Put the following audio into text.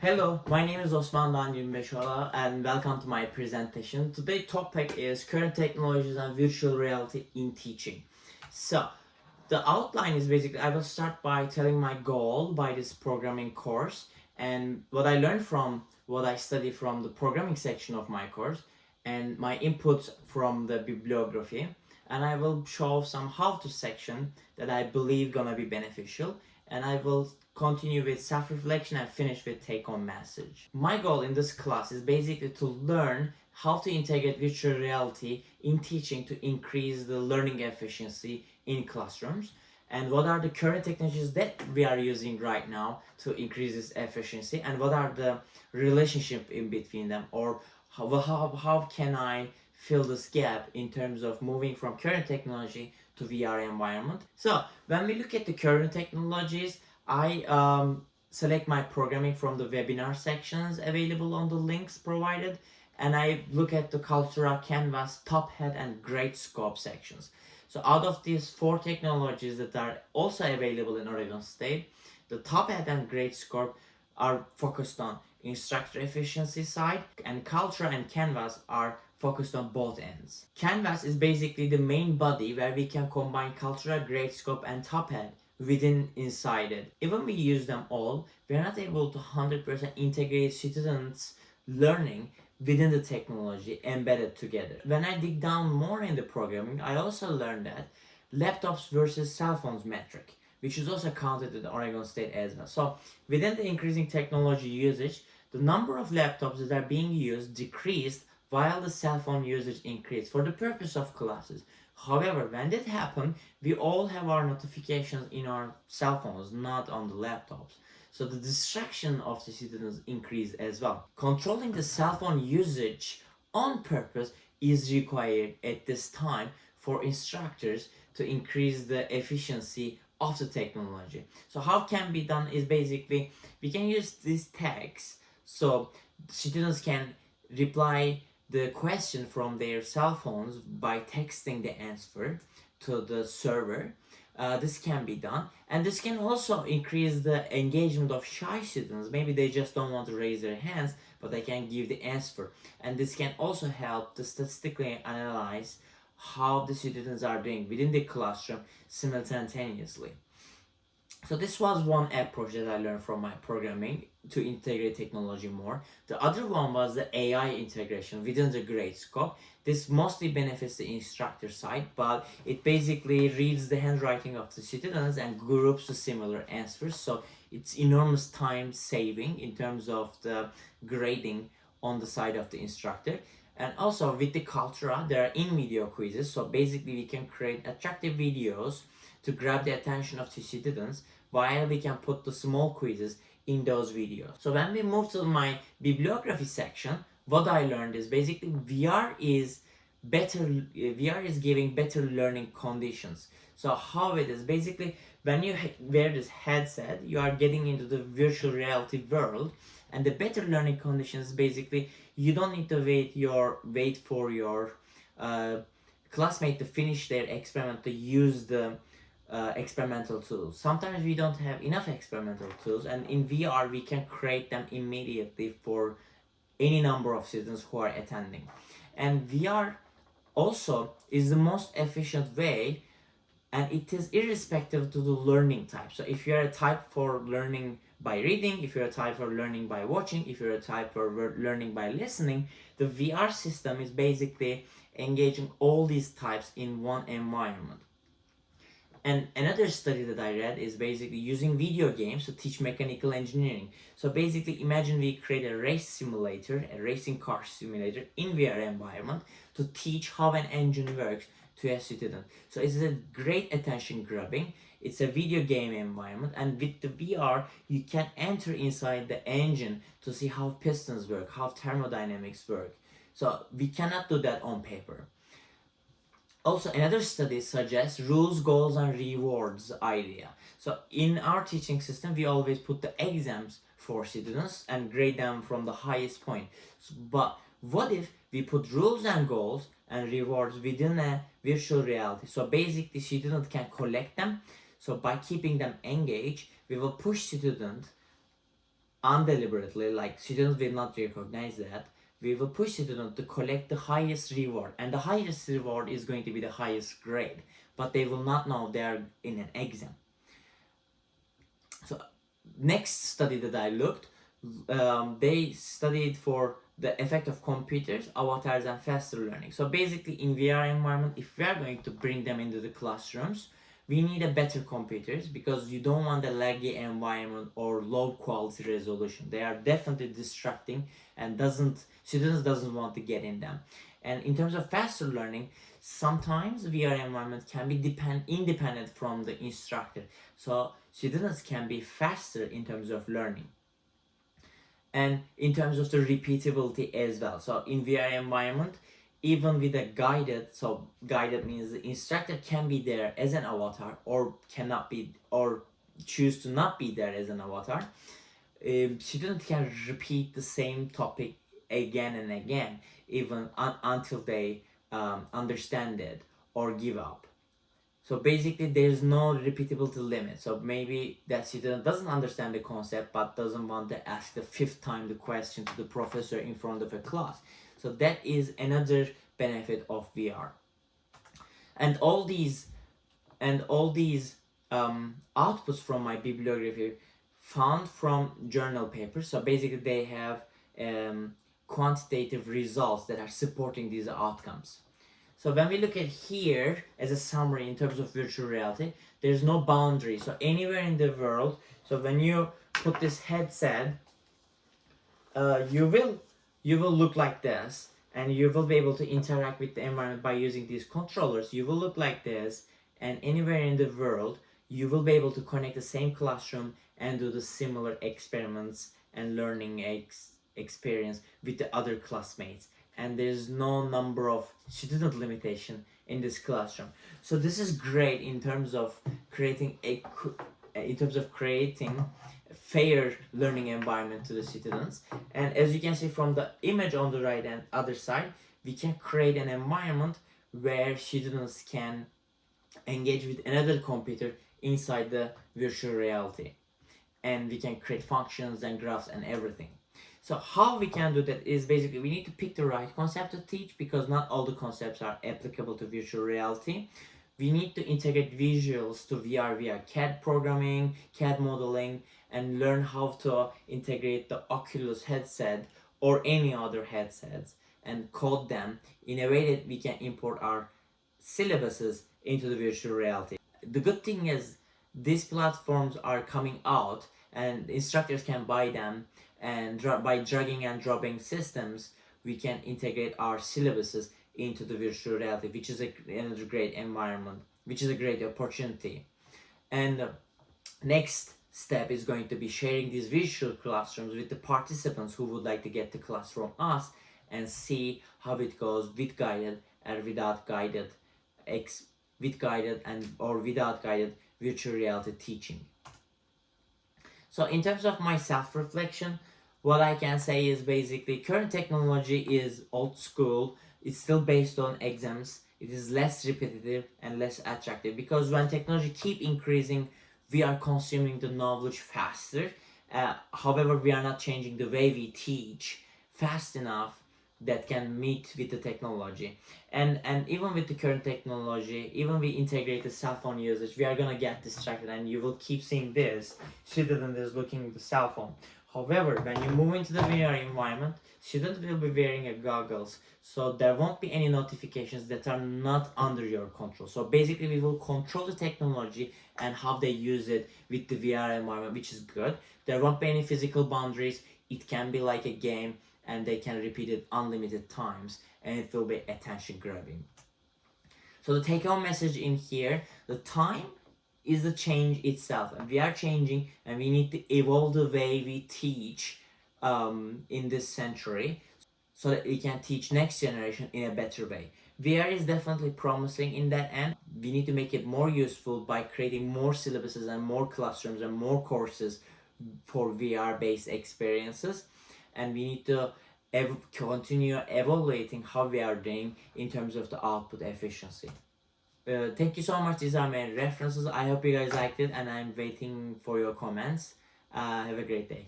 Hello, my name is Osman Dan Beshola and welcome to my presentation. Today's topic is current technologies and virtual reality in teaching. So, the outline is basically I will start by telling my goal by this programming course and what I learned from what I study from the programming section of my course and my inputs from the bibliography, and I will show some how-to section that I believe gonna be beneficial, and I will continue with self-reflection and finish with take-home message. My goal in this class is basically to learn how to integrate virtual reality in teaching to increase the learning efficiency in classrooms, and what are the current technologies that we are using right now to increase this efficiency, and what are the relationship in between them, or how can I fill this gap in terms of moving from current technology to VR environment. So when we look at the current technologies, I select my programming from the webinar sections available on the links provided, and I look at the Cultura, Canvas, Top Hat, and Great Scope sections. So out of these four technologies that are also available in Oregon State, the Top Hat and Great Scope are focused on instructor efficiency side, and Cultura and Canvas are focused on both ends. Canvas is basically the main body where we can combine Cultura, Great Scope, and Top Hat inside it. Even we use them all, we are not able to 100% integrate students' learning within the technology embedded together. When I dig down more in the programming, I also learned that laptops versus cell phones metric, which is also counted at Oregon State as well. So within the increasing technology usage, the number of laptops that are being used decreased while the cell phone usage increased for the purpose of classes. However, when that happened, we all have our notifications in our cell phones, not on the laptops. So the distraction of the students increased as well. Controlling the cell phone usage on purpose is required at this time for instructors to increase the efficiency of the technology. So how can be done is basically we can use these tags so students can reply the question from their cell phones by texting the answer to the server. This can be done, and this can also increase the engagement of shy students. Maybe they just don't want to raise their hands, but they can give the answer, and this can also help to statistically analyze how the students are doing within the classroom simultaneously. So this was one approach that I learned from my programming to integrate technology more. The other one was the AI integration within the grade scope. This mostly benefits the instructor side, but it basically reads the handwriting of the students and groups the similar answers. So it's enormous time saving in terms of the grading on the side of the instructor. And also with the Cultura, there are in-video quizzes. So basically we can create attractive videos to grab the attention of the students while we can put the small quizzes in those videos. So when we move to my bibliography section, what I learned is basically VR is giving better learning conditions. So how it is basically when you wear this headset, you are getting into the virtual reality world, and the better learning conditions basically you don't need to wait for your classmate to finish their experiment to use the experimental tools. Sometimes we don't have enough experimental tools, and in VR we can create them immediately for any number of students who are attending. And VR also is the most efficient way, and it is irrespective to the learning type. So if you're a type for learning by reading, if you're a type for learning by watching, if you're a type for learning by listening, the VR system is basically engaging all these types in one environment. And another study that I read is basically using video games to teach mechanical engineering. So basically imagine we create a race simulator, a racing car simulator in VR environment to teach how an engine works to a student. So it's a great attention grabbing. It's a video game environment, and with the VR you can enter inside the engine to see how pistons work, how thermodynamics work. So we cannot do that on paper. Also, another study suggests rules, goals, and rewards idea. So in our teaching system, we always put the exams for students and grade them from the highest point. But what if we put rules and goals and rewards within a virtual reality? So basically, students can collect them. So by keeping them engaged, we will push students undeliberately, like students will not recognize that, we will push students to collect the highest reward, and the highest reward is going to be the highest grade, but they will not know they are in an exam. So next study that I looked, they studied for the effect of computers, avatars, and faster learning. So basically, in VR environment, if we are going to bring them into the classrooms, we need a better computers, because you don't want a laggy environment or low quality resolution. They are definitely distracting, and students doesn't want to get in them. And in terms of faster learning, sometimes VR environment can be independent from the instructor, so students can be faster in terms of learning, and in terms of the repeatability as well. So in VR environment, even with a guided means the instructor can be there as an avatar, or cannot be, or choose to not be there as an avatar. Students can repeat the same topic again and again, even until they understand it or give up. So basically, there's no repeatability limit. So maybe that student doesn't understand the concept but doesn't want to ask the fifth time the question to the professor in front of a class. So that is another benefit of VR. And all these outputs from my bibliography found from journal papers. So basically, they have quantitative results that are supporting these outcomes. So when we look at here as a summary in terms of virtual reality, there's no boundary. So anywhere in the world, so when you put this headset, you will look like this, and you will be able to interact with the environment by using these controllers. You will look like this, and anywhere in the world, you will be able to connect the same classroom and do the similar experiments and learning experience with the other classmates. And there's no number of student limitation in this classroom. So this is great in terms of creating a fair learning environment to the students. And as you can see from the image on the right and other side, we can create an environment where students can engage with another computer inside the virtual reality, and we can create functions and graphs and everything. So how we can do that is basically we need to pick the right concept to teach, because not all the concepts are applicable to virtual reality. We need to integrate visuals to VR via CAD programming, CAD modeling, and learn how to integrate the Oculus headset or any other headsets and code them in a way that we can import our syllabuses into the virtual reality. The good thing is these platforms are coming out and instructors can buy them, and by dragging and dropping systems, we can integrate our syllabuses into the virtual reality, which is another great environment, which is a great opportunity. And next step is going to be sharing these virtual classrooms with the participants who would like to get the class from us, and see how it goes with guided and without guided, without guided virtual reality teaching. So in terms of my self-reflection, what I can say is basically current technology is old school. It's still based on exams. It is less repetitive and less attractive, because when technology keep increasing, we are consuming the knowledge faster. However, we are not changing the way we teach fast enough that can meet with the technology. And even with the current technology, even we integrate the cell phone usage, we are gonna get distracted, and you will keep seeing this student is looking at the cell phone. However, when you move into the VR environment, students will be wearing a goggles, so there won't be any notifications that are not under your control. So basically, we will control the technology and how they use it with the VR environment, which is good. There won't be any physical boundaries. It can be like a game, and they can repeat it unlimited times, and it will be attention grabbing. So the take-home message in here, the time is the change itself, and we are changing, and we need to evolve the way we teach in this century, so that we can teach next generation in a better way. VR is definitely promising in that end. We need to make it more useful by creating more syllabuses and more classrooms and more courses for VR based experiences, and we need to continue evaluating how we are doing in terms of the output efficiency. Thank you so much. These are my references. I hope you guys liked it, and I'm waiting for your comments. Have a great day.